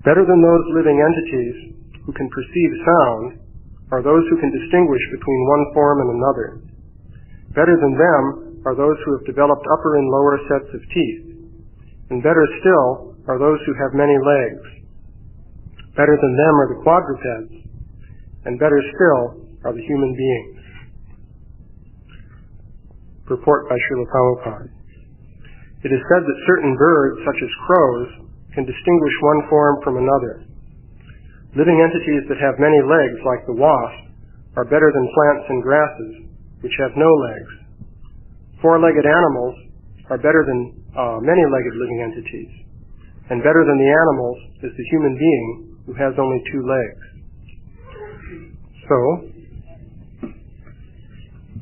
Better than those living entities who can perceive sound are those who can distinguish between one form and another. Better than them are those who have developed upper and lower sets of teeth. And better still are those who have many legs. Better than them are the quadrupeds. And better still are the human beings. Purport by Śrīla Prabhupāda. It is said that certain birds, such as crows, can distinguish one form from another. Living entities that have many legs, like the wasp, are better than plants and grasses, which have no legs. Four-legged animals are better than many-legged living entities. And better than the animals is the human being who has only two legs. So,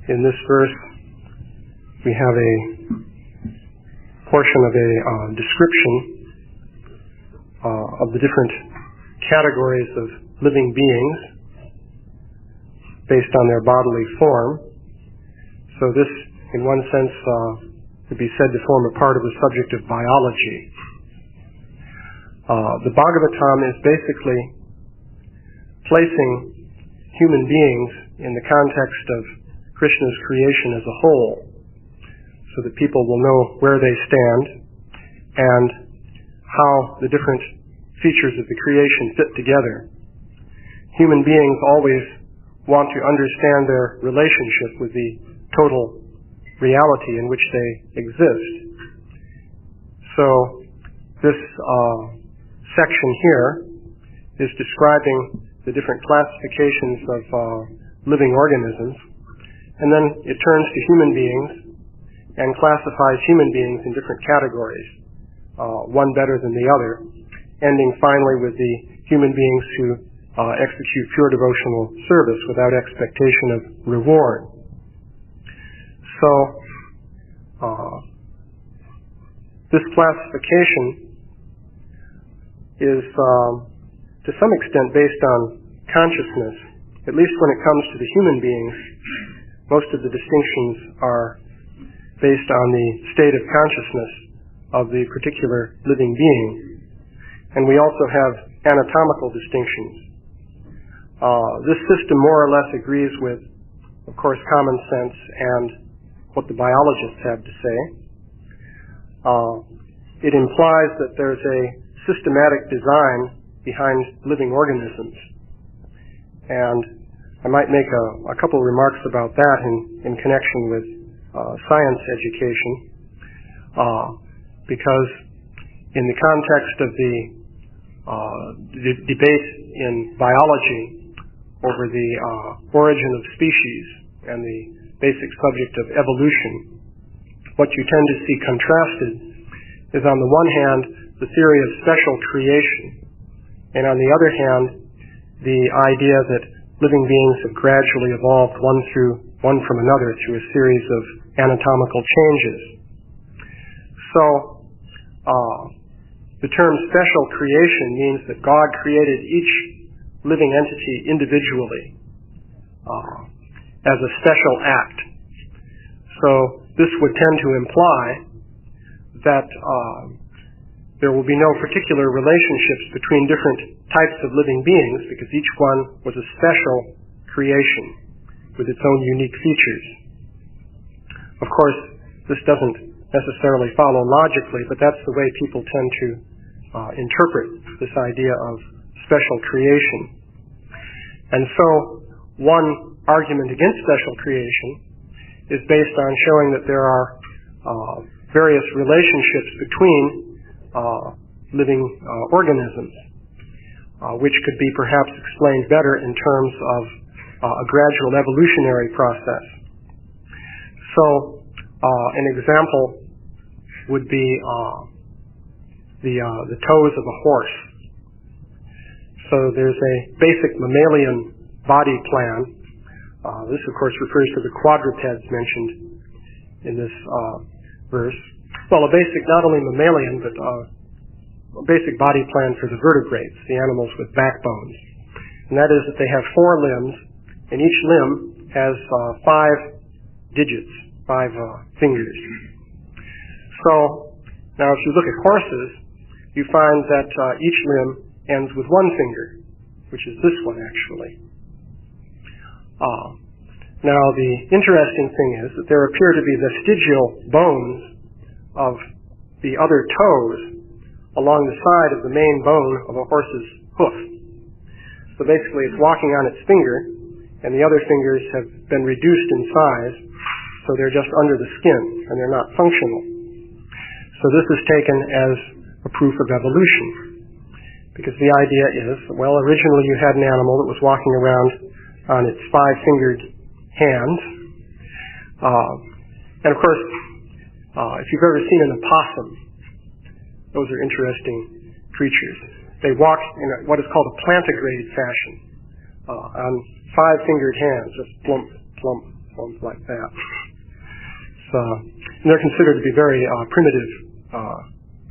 in this verse, we have a portion of a description of the different categories of living beings based on their bodily form. So this, in one sense, could be said to form a part of the subject of biology. The Bhagavatam is basically placing human beings in the context of Krishna's creation as a whole, so that people will know where they stand and how the different features of the creation fit together. Human beings always want to understand their relationship with the total reality in which they exist. So this section here is describing the different classifications of living organisms, and then it turns to human beings and classifies human beings in different categories, one better than the other, ending finally with the human beings who execute pure devotional service without expectation of reward. So, this classification is to some extent based on consciousness. At least when it comes to the human beings, most of the distinctions are based on the state of consciousness of the particular living being. And we also have anatomical distinctions. This system more or less agrees with, of course, common sense and what the biologists have to say. It implies that there's a systematic design behind living organisms. And I might make a couple remarks about that in connection with science education, because in the context of the debate in biology over the origin of species and the basic subject of evolution, what you tend to see contrasted is, on the one hand, the theory of special creation, and on the other hand, the idea that living beings have gradually evolved one from another through a series of anatomical changes. So, the term special creation means that God created each living entity individually as a special act. So this would tend to imply that there will be no particular relationships between different types of living beings, because each one was a special creation with its own unique features. Of course, this doesn't necessarily follow logically, but that's the way people tend to interpret this idea of special creation. And so, one argument against special creation is based on showing that there are various relationships between living organisms, which could be perhaps explained better in terms of a gradual evolutionary process. So, an example would be the toes of a horse. So there's a basic mammalian body plan. This, of course, refers to the quadrupeds mentioned in this verse. Well, a basic, not only mammalian, but a basic body plan for the vertebrates, the animals with backbones. And that is that they have 4 limbs, and each limb has 5 digits, 5 fingers. So, now if you look at horses, you find that each limb ends with one finger, which is this one actually. Now the interesting thing is that there appear to be vestigial bones of the other toes along the side of the main bone of a horse's hoof. So basically it's walking on its finger, and the other fingers have been reduced in size, so they're just under the skin, and they're not functional. So this is taken as a proof of evolution, because the idea is, well, originally you had an animal that was walking around on its five-fingered hands, and of course, if you've ever seen an opossum, those are interesting creatures. They walk in what is called a plantigrade fashion, on five-fingered hands, just plump, plump, plump like that. So, and they're considered to be very primitive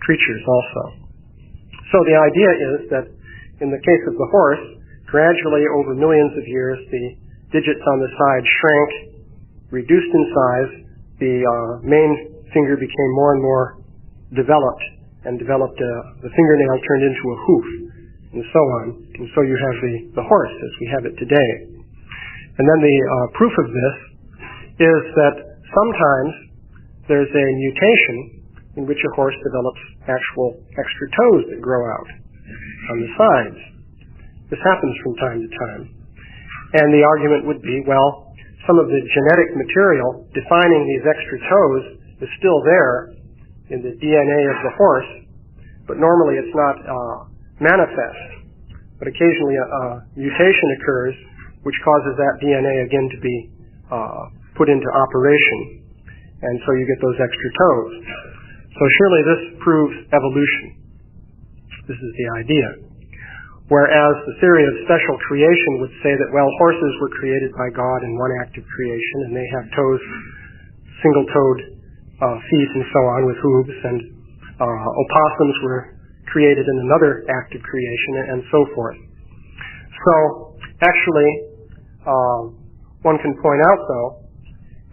creatures also. So the idea is that in the case of the horse, gradually over millions of years, the digits on the side shrank, reduced in size, the main finger became more and more developed, and developed the fingernail turned into a hoof, and so on. And so you have the horse as we have it today. And then the proof of this is that sometimes there's a mutation in which a horse develops actual extra toes that grow out on the sides. This happens from time to time. And the argument would be, well, some of the genetic material defining these extra toes is still there in the DNA of the horse, but normally it's not manifest. But occasionally a mutation occurs which causes that DNA again to be put into operation, and so you get those extra toes. So surely this proves evolution. This is the idea. Whereas the theory of special creation would say that, well, horses were created by God in one act of creation, and they have toes, single-toed feet and so on with hooves, and opossums were created in another act of creation, and so forth. So, actually, one can point out, though,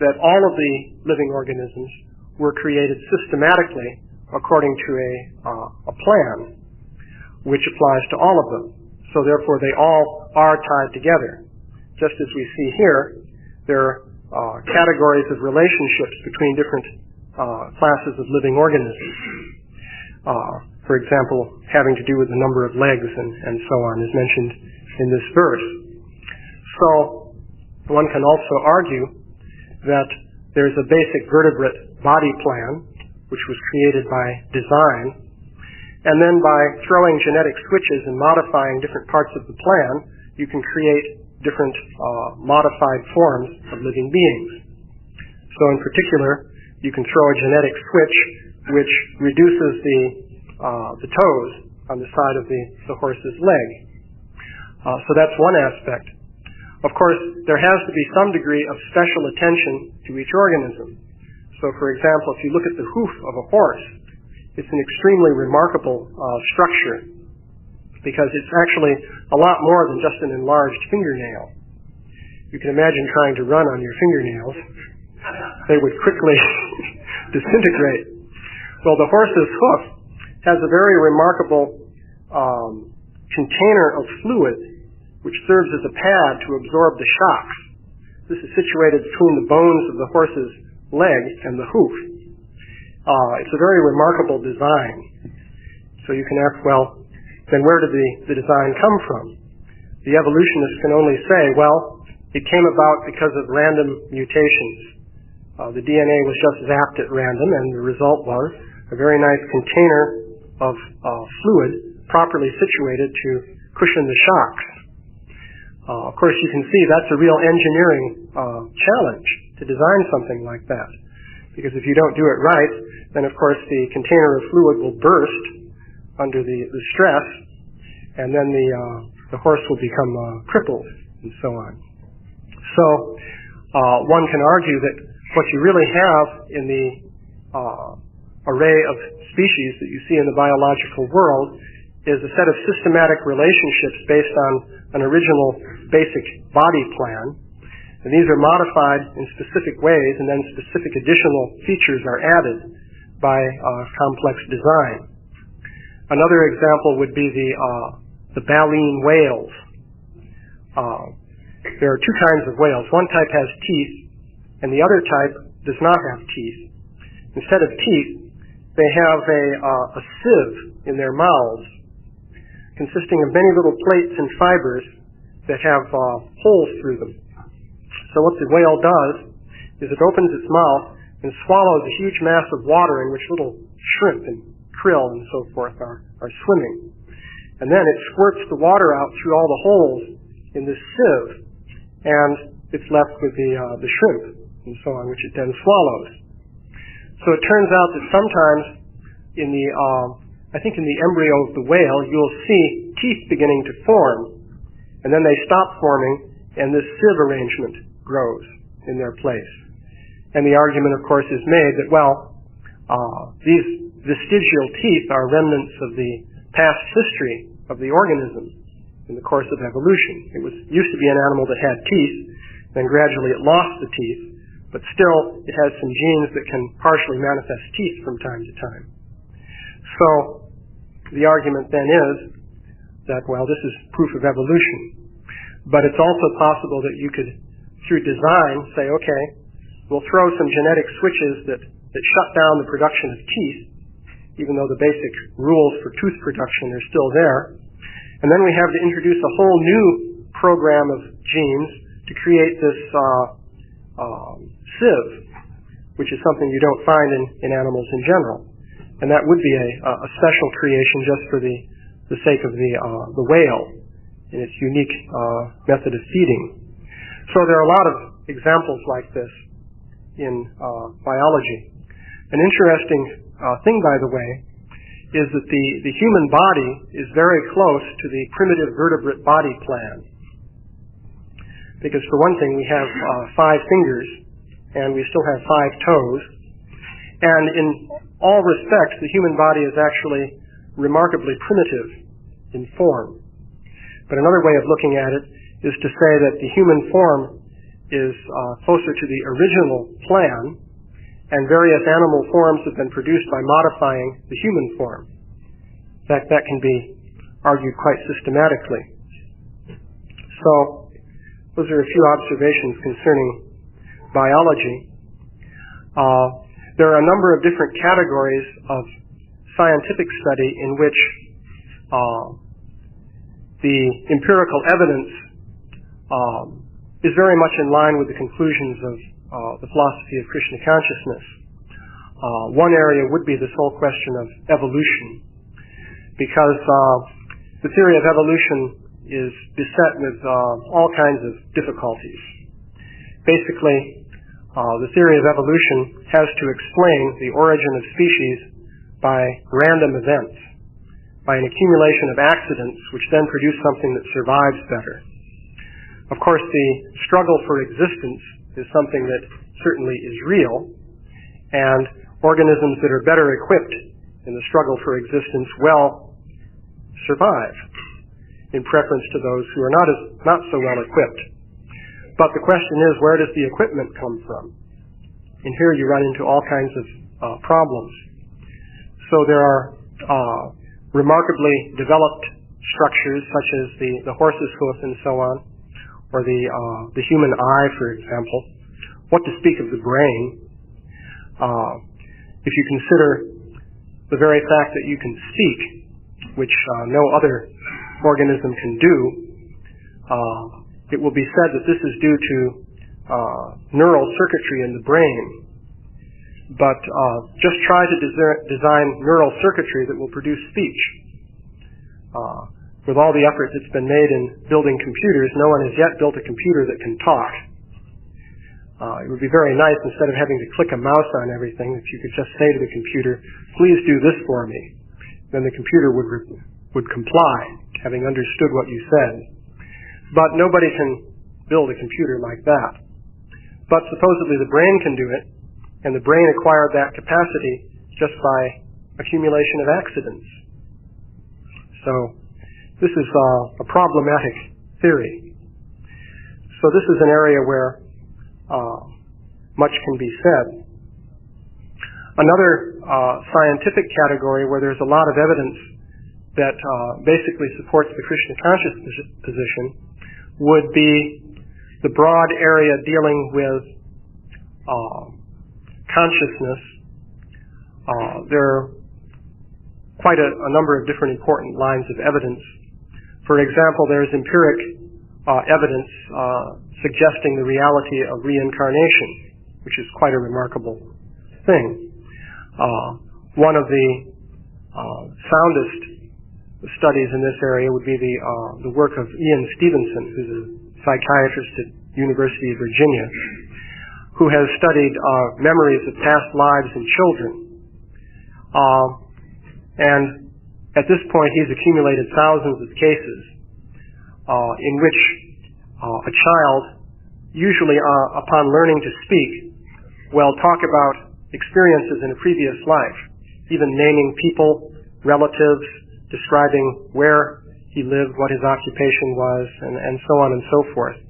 that all of the living organisms were created systematically according to a plan, which applies to all of them. So therefore they all are tied together. Just as we see here, there are categories of relationships between different classes of living organisms. For example, having to do with the number of legs and so on is mentioned in this verse. So one can also argue that there's a basic vertebrate body plan, which was created by design, and then by throwing genetic switches and modifying different parts of the plan, you can create different modified forms of living beings. So in particular, you can throw a genetic switch which reduces the toes on the side of the horse's leg. So that's one aspect. Of course, there has to be some degree of special attention to each organism. So for example, if you look at the hoof of a horse, it's an extremely remarkable structure, because it's actually a lot more than just an enlarged fingernail. You can imagine trying to run on your fingernails. They would quickly disintegrate. Well, the horse's hoof has a very remarkable container of fluid which serves as a pad to absorb the shocks. This is situated between the bones of the horse's leg and the hoof. It's a very remarkable design. So you can ask, well, then where did the design come from? The evolutionists can only say, well, it came about because of random mutations. The DNA was just zapped at random, and the result was a very nice container of fluid properly situated to cushion the shocks. Of course, you can see that's a real engineering challenge to design something like that. Because if you don't do it right, then of course the container of fluid will burst under the stress, and then the horse will become crippled, and so on. So one can argue that what you really have in the array of species that you see in the biological world is a set of systematic relationships based on an original basic body plan. And these are modified in specific ways, and then specific additional features are added by complex design. Another example would be the the baleen whales. There are two kinds of whales. One type has teeth, and the other type does not have teeth. Instead of teeth, they have a sieve in their mouths, consisting of many little plates and fibers that have holes through them. So what the whale does is it opens its mouth and swallows a huge mass of water in which little shrimp and krill and so forth are swimming. And then it squirts the water out through all the holes in this sieve, and it's left with the shrimp and so on, which it then swallows. So it turns out that sometimes in the embryo of the whale, you'll see teeth beginning to form, and then they stop forming, and this sieve arrangement grows in their place. And the argument, of course, is made that, these vestigial teeth are remnants of the past history of the organism in the course of evolution. It used to be an animal that had teeth, then gradually it lost the teeth, but still it has some genes that can partially manifest teeth from time to time. So the argument then is that, this is proof of evolution. But it's also possible that you could, through design, say, okay, we'll throw some genetic switches that shut down the production of teeth, even though the basic rules for tooth production are still there. And then we have to introduce a whole new program of genes to create this sieve, which is something you don't find in animals in general. And that would be a special creation just for the sake of the whale in its unique method of feeding. So there are a lot of examples like this in biology. An interesting thing, by the way, is that the human body is very close to the primitive vertebrate body plan. Because for one thing, we have 5 fingers, and we still have 5 toes. And in all respects, the human body is actually remarkably primitive in form. But another way of looking at it is to say that the human form is closer to the original plan, and various animal forms have been produced by modifying the human form. In fact, that can be argued quite systematically. So, those are a few observations concerning biology. There are a number of different categories of scientific study in which the empirical evidence is very much in line with the conclusions of the philosophy of Krishna consciousness. One area would be this whole question of evolution, because the theory of evolution is beset with all kinds of difficulties. Basically, the theory of evolution has to explain the origin of species by random events, by an accumulation of accidents which then produce something that survives better. Of course, the struggle for existence is something that certainly is real, and organisms that are better equipped in the struggle for existence will survive, in preference to those who are not so well equipped. But the question is, where does the equipment come from? And here you run into all kinds of problems. So there are remarkably developed structures, such as the horse's hoof and so on, or the human eye, for example. What to speak of the brain? If you consider the very fact that you can speak, which no other organism can do, it will be said that this is due to neural circuitry in the brain. But just try to design neural circuitry that will produce speech. With all the effort that's been made in building computers, no one has yet built a computer that can talk. It would be very nice, instead of having to click a mouse on everything, if you could just say to the computer, "Please do this for me." Then the computer would comply, having understood what you said. But nobody can build a computer like that. But supposedly the brain can do it, and the brain acquired that capacity just by accumulation of accidents. So this is a problematic theory. So this is an area where much can be said. Another scientific category where there's a lot of evidence that basically supports the Krishna consciousness position would be the broad area dealing with consciousness. There are quite a number of different important lines of evidence. For example, there is empiric evidence suggesting the reality of reincarnation, which is quite a remarkable thing. One of the soundest studies in this area would be the work of Ian Stevenson, who's a psychiatrist at University of Virginia, who has studied memories of past lives in children. And at this point, he's accumulated thousands of cases in which a child, usually upon learning to speak, will talk about experiences in a previous life, even naming people, relatives, describing where he lived, what his occupation was, and so on and so forth.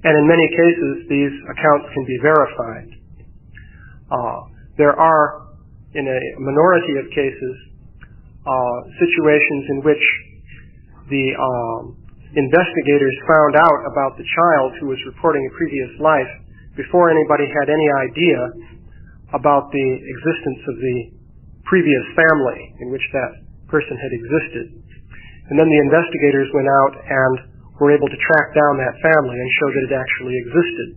And in many cases, these accounts can be verified. There are, in a minority of cases, situations in which the investigators found out about the child who was reporting a previous life before anybody had any idea about the existence of the previous family in which that person had existed. And then the investigators went out and were able to track down that family and show that it actually existed,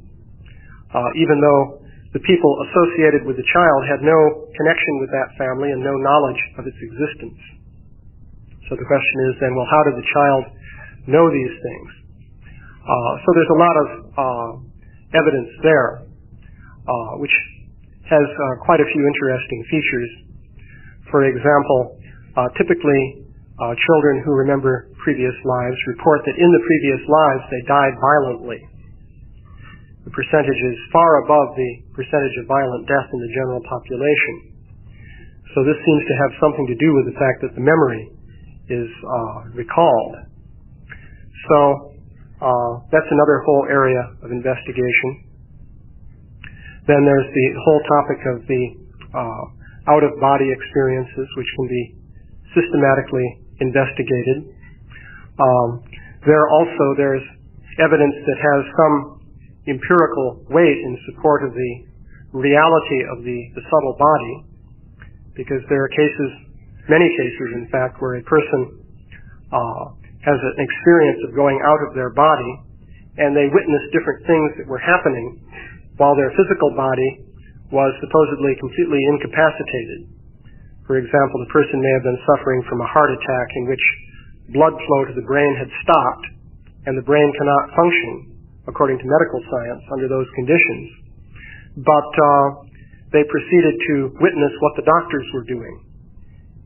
even though the people associated with the child had no connection with that family and no knowledge of its existence. So the question is then, well, how did the child know these things? So there's a lot of evidence there, which has quite a few interesting features. For example, typically children who remember previous lives report that in the previous lives they died violently. The percentage is far above the percentage of violent death in the general population. So this seems to have something to do with the fact that the memory is recalled. So that's another whole area of investigation. Then there's the whole topic of the out-of-body experiences, which can be systematically investigated. There's evidence that has some empirical weight in support of the reality of the subtle body, because there are cases, many cases in fact, where a person has an experience of going out of their body and they witness different things that were happening while their physical body was supposedly completely incapacitated. For example, the person may have been suffering from a heart attack in which blood flow to the brain had stopped and the brain cannot function according to medical science under those conditions. But they proceeded to witness what the doctors were doing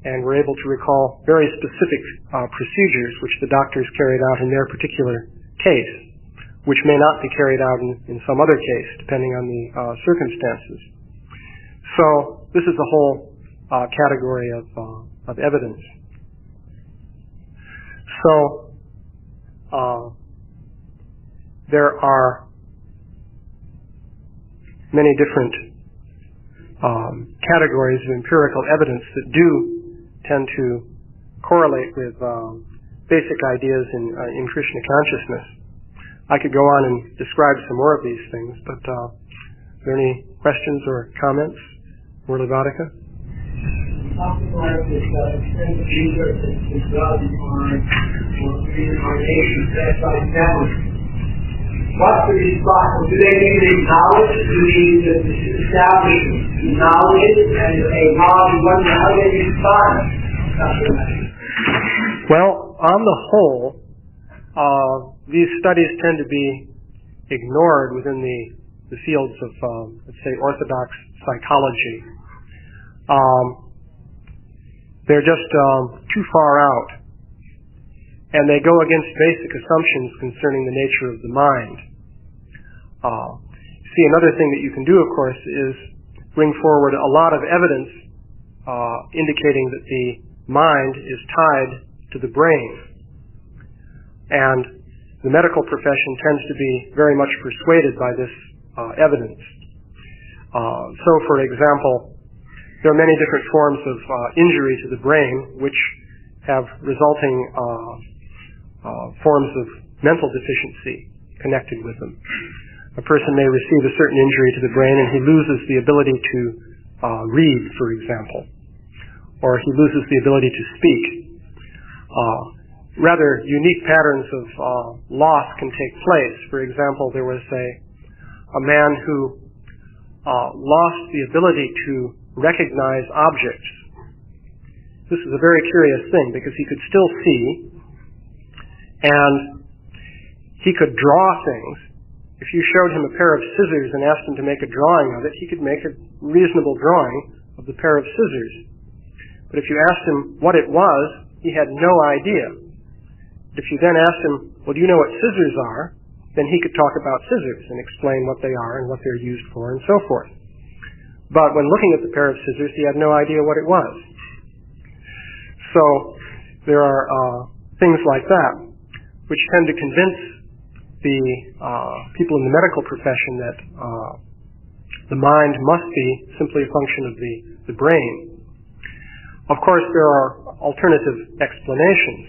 and were able to recall very specific procedures which the doctors carried out in their particular case, which may not be carried out in some other case, depending on the circumstances. So this is a whole category of evidence. So there are many different categories of empirical evidence that do tend to correlate with basic ideas in Krishna consciousness. I could go on and describe some more of these things, but are there any questions or comments? Murlivadika? Talking about this extended research that God defined for reincarnation, that's like memory. What's the response? Do they need to acknowledge the establishment, knowledge, and a knowledge? How do they respond? Well, on the whole, these studies tend to be ignored within the fields of, let's say, orthodox psychology. They're just too far out, and they go against basic assumptions concerning the nature of the mind. See, another thing that you can do, of course, is bring forward a lot of evidence indicating that the mind is tied to the brain. And the medical profession tends to be very much persuaded by this evidence. So, for example, there are many different forms of injury to the brain which have resulting forms of mental deficiency connected with them. A person may receive a certain injury to the brain and he loses the ability to read, for example, or he loses the ability to speak. Rather unique patterns of loss can take place. For example, there was a man who lost the ability to recognize objects. This is a very curious thing because he could still see and he could draw things. If you showed him a pair of scissors and asked him to make a drawing of it, he could make a reasonable drawing of the pair of scissors. But if you asked him what it was, he had no idea. If you then asked him, well, do you know what scissors are? Then he could talk about scissors and explain what they are and what they're used for and so forth. But when looking at the pair of scissors, he had no idea what it was. So there are things like that which tend to convince the people in the medical profession that the mind must be simply a function of the brain. Of course, there are alternative explanations.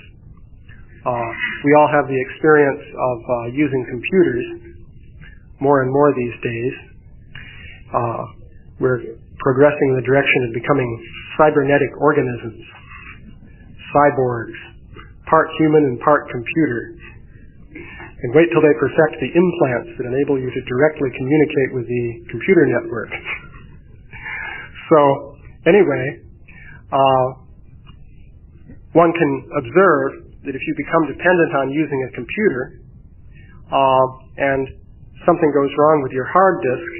We all have the experience of using computers more and more these days. We're progressing in the direction of becoming cybernetic organisms, cyborgs, part human and part computer. And wait till they perfect the implants that enable you to directly communicate with the computer network. So, anyway, one can observe that if you become dependent on using a computer and something goes wrong with your hard disk,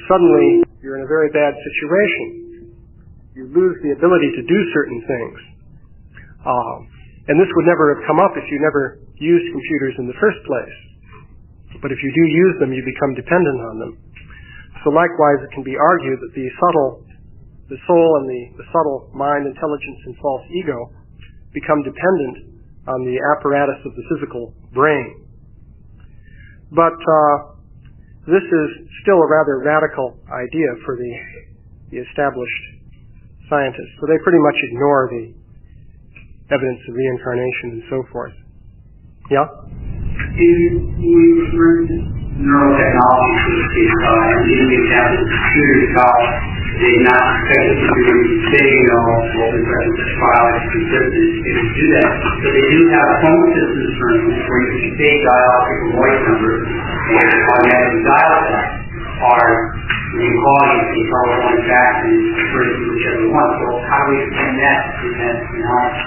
suddenly you're in a very bad situation. You lose the ability to do certain things. And this would never have come up if you never used computers in the first place. But if you do use them, you become dependent on them. So likewise, it can be argued that the soul and the subtle mind, intelligence, and false ego become dependent on the apparatus of the physical brain. But this is still a rather radical idea for the established scientists. So they pretty much ignore the evidence of reincarnation and so forth. Yeah? We refer to neurotechnology for the case, and in the example of computers, they not expect it to be big, what we call files, consistent, they can do that. But they do have phone systems, for instance, where you can say dial people voice numbers, and automatic dial that are you can call you to telephone back and refer to whichever one. So how do we explain that in that analysis?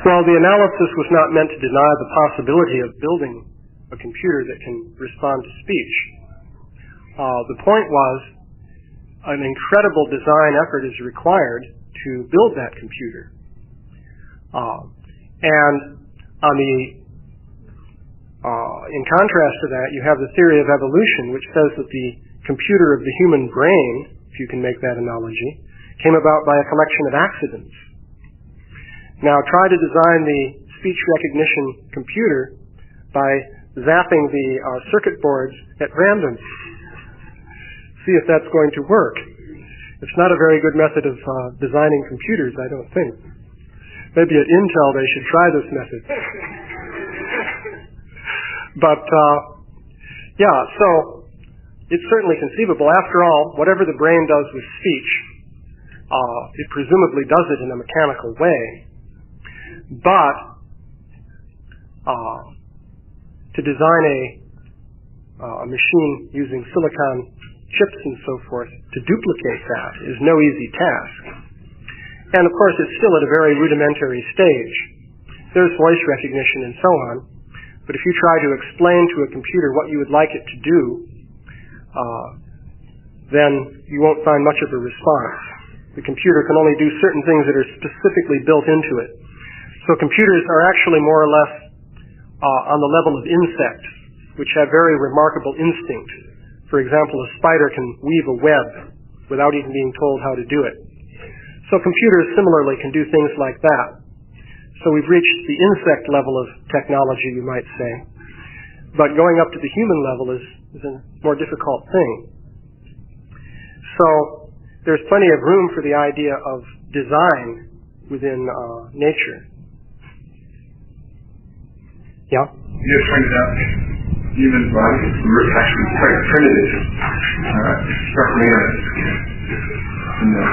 Well, the analysis was not meant to deny the possibility of building a computer that can respond to speech. The point was an incredible design effort is required to build that computer. And on in contrast to that, you have the theory of evolution, which says that the computer of the human brain, if you can make that analogy, came about by a collection of accidents. Now try to design the speech recognition computer by zapping the circuit boards at random. See if that's going to work. It's not a very good method of designing computers, I don't think. Maybe at Intel they should try this method. But, so it's certainly conceivable. After all, whatever the brain does with speech, it presumably does it in a mechanical way. But to design a machine using silicon chips and so forth to duplicate that is no easy task. And of course, it's still at a very rudimentary stage. There's voice recognition and so on, but if you try to explain to a computer what you would like it to do, then you won't find much of a response. The computer can only do certain things that are specifically built into it. So computers are actually more or less on the level of insects, which have very remarkable instinct. For example, a spider can weave a web without even being told how to do it. So computers similarly can do things like that. So we've reached the insect level of technology, you might say. But going up to the human level is a more difficult thing. So there's plenty of room for the idea of design within nature. Yeah? You have pointed out human bodies were actually quite primitive. Struck me in the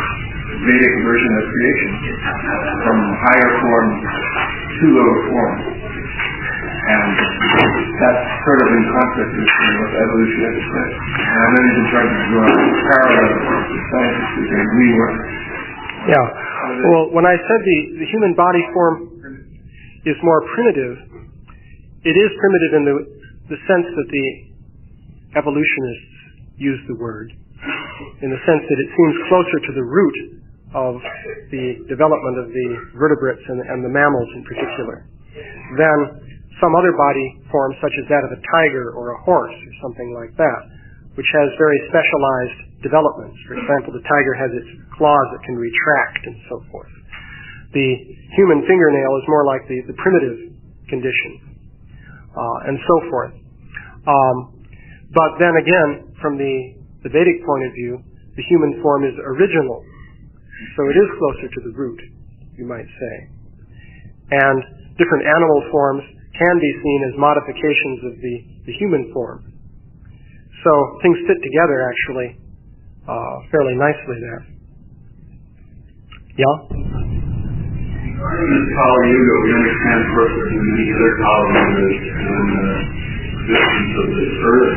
Vedic version of creation, from higher form to lower form. And that's sort of in conflict with what evolution has said. And I know you've been trying to draw parallels with scientists and we were. Yeah. Well, when I said the human body form is more primitive, it is primitive in the sense that the evolutionists use the word, in the sense that it seems closer to the root of the development of the vertebrates and the mammals in particular than some other body form such as that of a tiger or a horse or something like that, which has very specialized developments. For example, the tiger has its claws that can retract and so forth. The human fingernail is more like the primitive condition, and so forth. But then again, from the Vedic point of view, the human form is original. So it is closer to the root, you might say. And different animal forms can be seen as modifications of the human form. So things fit together actually fairly nicely there. Yeah? Regarding the Kali Yuga, we understand further than many other Kali Yugas and the existence of this earth.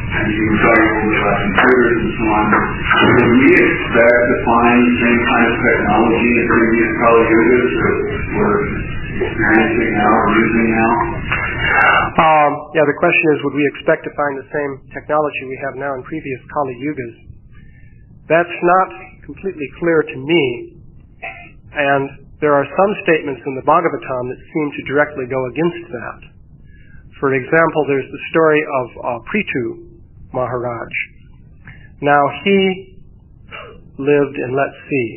And you were talking a little bit about computers and so on. Would we expect to find the same kind of technology in previous Kali Yugas that we're experiencing now or using now? Yeah, the question is, would we expect to find the same technology we have now in previous Kali Yugas? That's not completely clear to me, and there are some statements in the Bhagavatam that seem to directly go against that. For example, there's the story of Prithu Maharaj. Now, he lived in, let's see,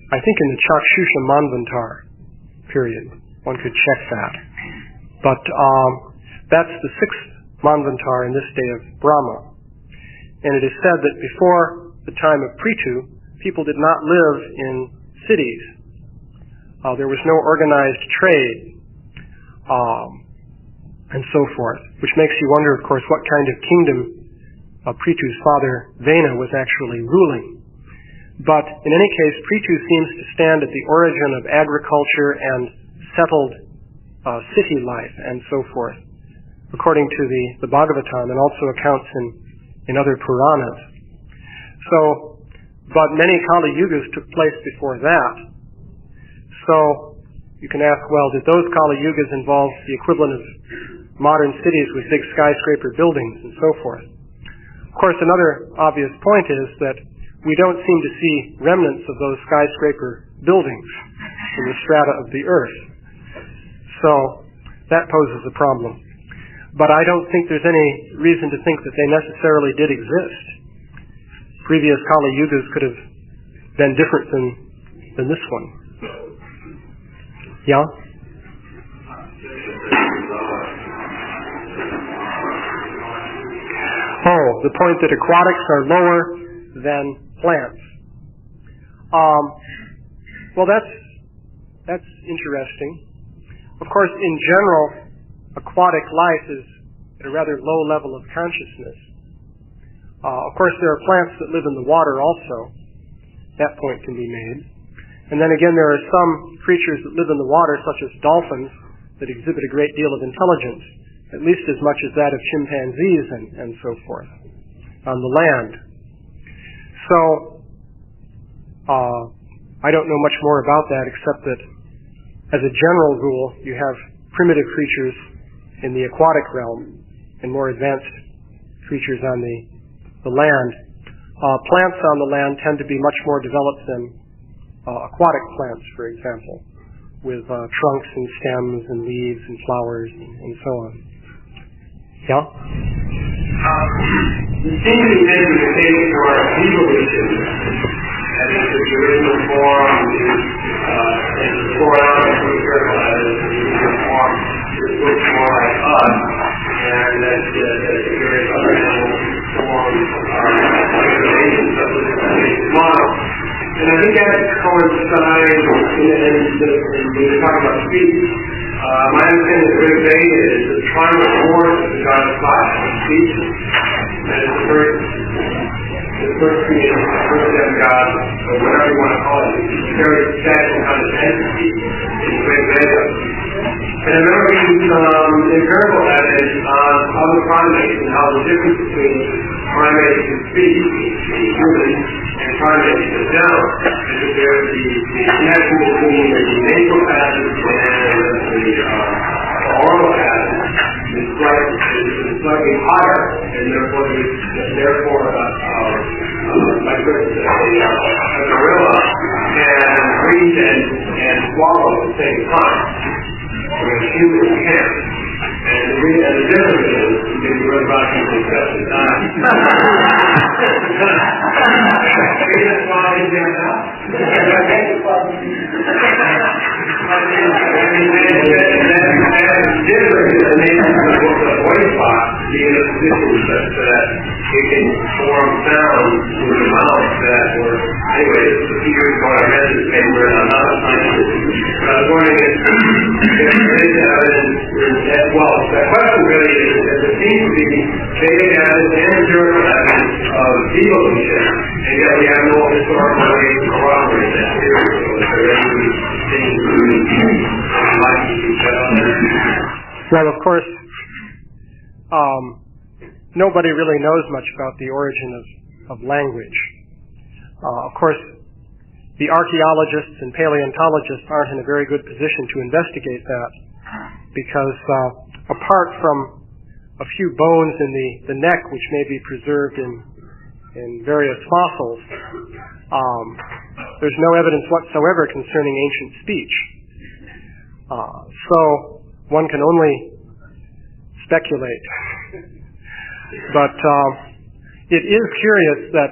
I think in the Chakshusha Manvantar period. One could check that. But that's the 6th Manvantar in this day of Brahma. And it is said that before the time of Prithu, people did not live in cities. There was no organized trade, and so forth, which makes you wonder, of course, what kind of kingdom Prithu's father, Vena, was actually ruling. But in any case, Prithu seems to stand at the origin of agriculture and settled city life and so forth, according to the Bhagavatam and also accounts in other Puranas. So, but many Kali Yugas took place before that. So, you can ask, well, did those Kali Yugas involve the equivalent of modern cities with big skyscraper buildings and so forth? Of course, another obvious point is that we don't seem to see remnants of those skyscraper buildings in the strata of the earth. So, that poses a problem. But I don't think there's any reason to think that they necessarily did exist. Previous Kali Yugas could have been different than this one. Yeah? Oh, the point that aquatics are lower than plants. Well, that's interesting. Of course, in general, aquatic life is at a rather low level of consciousness. Of course, there are plants that live in the water also. That point can be made. And then again, there are some creatures that live in the water, such as dolphins, that exhibit a great deal of intelligence, at least as much as that of chimpanzees and so forth, on the land. So, I don't know much more about that, except that, as a general rule, you have primitive creatures in the aquatic realm and more advanced creatures on the land. Plants on the land tend to be much more developed than aquatic plants, for example, with trunks and stems and leaves and flowers and so on. Yeah? You seem to be making the case for evolution, as if the original form is before elements of the original form looks more like us, and that the various other animal forms are variations of the model. And I think that coincides, when you talk about species, My understanding of Rig Veda is the primal force of the god of thought and speech, and it's the first creation, the first demigod, or whatever you want to call it. It's a very special kind of entity in Rig Veda. And I remember reading some empirical evidence on other primates and how the difference between primates and speech, humans, and primates is down. And that there's the connection between the nasal passage and the oral passage is slightly higher, and therefore like a gorilla can breathe and swallow at the same time. Whereas humans can't. And the difference is, you can run about using steps at a time. That's why I didn't get out. And different is the nature of the voice box being in a position such that it can form sounds with the mouth that were, anyway, a few years ago I read this paper and I'm not a scientist, but I was wondering if there is evidence, well, the question really is that there seems to be Vedic evidence and empirical evidence of evolution, and yet we have no historical way to corroborate that theory. So is there any things we like to set on there? Well, of course, nobody really knows much about the origin of language. Of course, the archaeologists and paleontologists aren't in a very good position to investigate that because apart from a few bones in the neck which may be preserved in various fossils, there's no evidence whatsoever concerning ancient speech. So one can only speculate. But it is curious that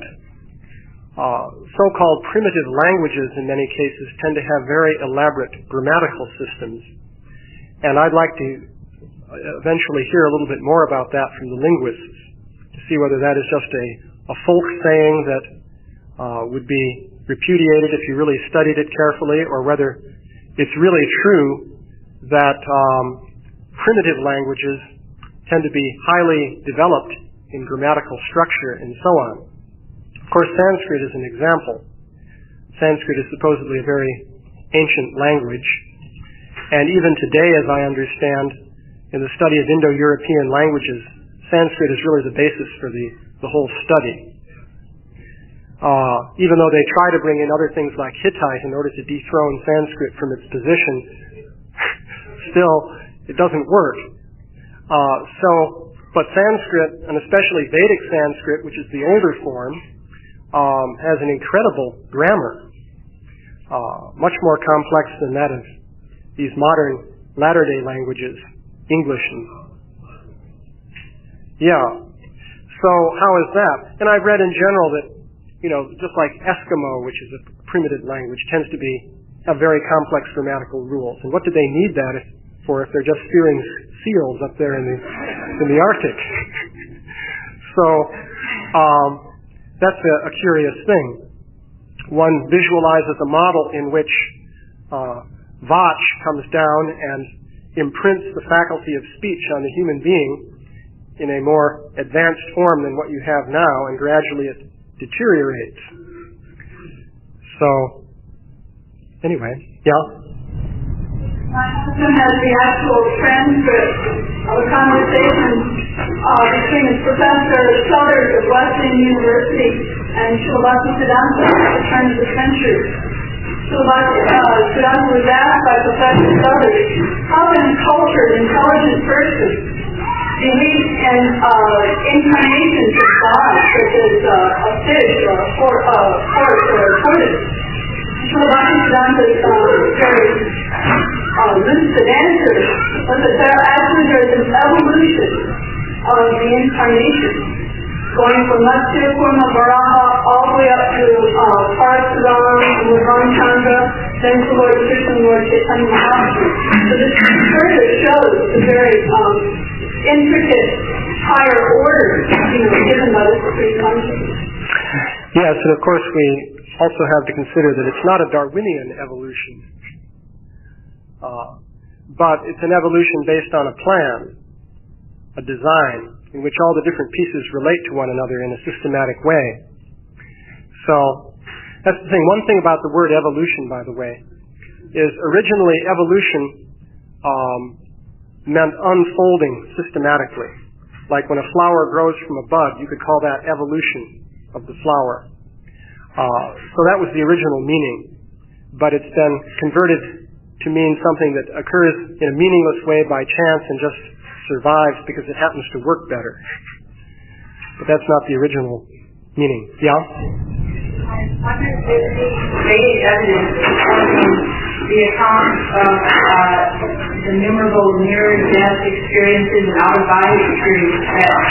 so-called primitive languages in many cases tend to have very elaborate grammatical systems. And I'd like to eventually hear a little bit more about that from the linguists to see whether that is just a folk saying that would be repudiated if you really studied it carefully, or whether it's really true that primitive languages tend to be highly developed in grammatical structure and so on. Of course, Sanskrit is an example. Sanskrit is supposedly a very ancient language, and even today, as I understand, in the study of Indo-European languages, Sanskrit is really the basis for the whole study. Even though they try to bring in other things like Hittite in order to dethrone Sanskrit from its position, still, it doesn't work. But Sanskrit, and especially Vedic Sanskrit, which is the older form, has an incredible grammar, much more complex than that of these modern latter-day languages, English. So how is that? And I've read in general that, just like Eskimo, which is a primitive language, tends to have very complex grammatical rules. And what do they need that for if they're just spearing seals up there in the Arctic? So that's a curious thing. One visualizes a model in which Vach comes down and imprints the faculty of speech on the human being in a more advanced form than what you have now, and gradually it deteriorates. So, anyway, yeah? My husband has the actual transcript of a conversation between a professor Sutters of Wesleyan University and Śrīla at the turn of the century. Śrīla was asked by Professor Sutters, how can a cultured, intelligent person believe in incarnations of God, such as a fish or a horse or a tortoise? Śrīla's very lucid answer was that there's an evolution of the incarnation, going from Matsya Kurma Varaha all the way up to Parasuram, Ramchandra, then to Lord Krishna and Lord Chaitanya Mahaprabhu. So this further shows the very intricate higher order, given by the Supreme Consciousness. Yes, and of course we also have to consider that it's not a Darwinian evolution, but it's an evolution based on a plan, a design, in which all the different pieces relate to one another in a systematic way. So, that's the thing. One thing about the word evolution, by the way, is originally evolution meant unfolding systematically. Like when a flower grows from a bud, you could call that evolution of the flower. So that was the original meaning. But it's been converted to mean something that occurs in a meaningless way by chance and just survives because it happens to work better. But that's not the original meaning. Yeah? I wonder if Vedic evidence supporting the account of the innumerable near-death experiences and out-of-body experiences that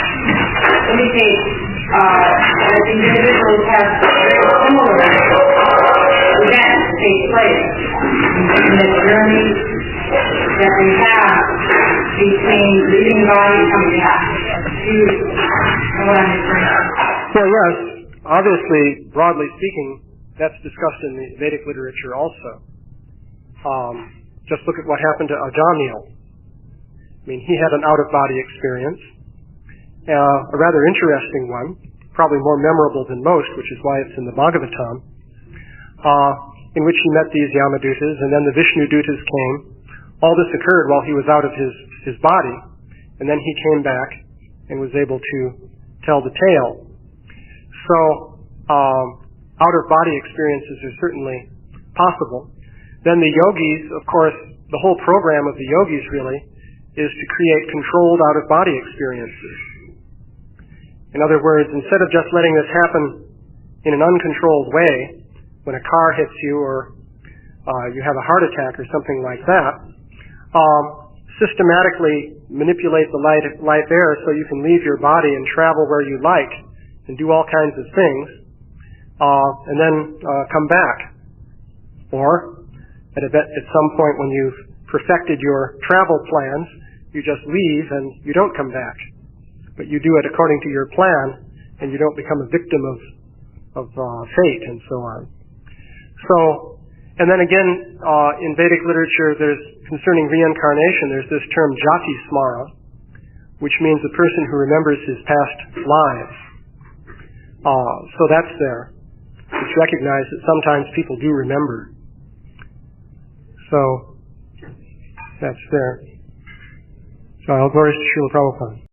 indicate that individuals have very similar events take place in the journey that we have between leaving the body and coming back. Do you know what I'm referring to? Well, yes. Obviously, broadly speaking, that's discussed in the Vedic literature also. Just look at what happened to Ajamil. I mean, he had an out-of-body experience, a rather interesting one, probably more memorable than most, which is why it's in the Bhagavatam, in which he met these Yamadutas, and then the Vishnu Dutas came. All this occurred while he was out of his body, and then he came back and was able to tell the tale. So, out-of-body experiences are certainly possible. Then the yogis, of course, the whole program of the yogis really is to create controlled out-of-body experiences. In other words, instead of just letting this happen in an uncontrolled way, when a car hits you or you have a heart attack or something like that, systematically manipulate the light air so you can leave your body and travel where you like and do all kinds of things, and then come back. Or, at some point when you've perfected your travel plans, you just leave and you don't come back. But you do it according to your plan, and you don't become a victim of fate and so on. So, and then again, in Vedic literature, there's, concerning reincarnation, there's this term jati smara, which means a person who remembers his past lives. So that's there. It's recognized that sometimes people do remember. So, that's there. So, all glories to Śrīla Prabhupāda.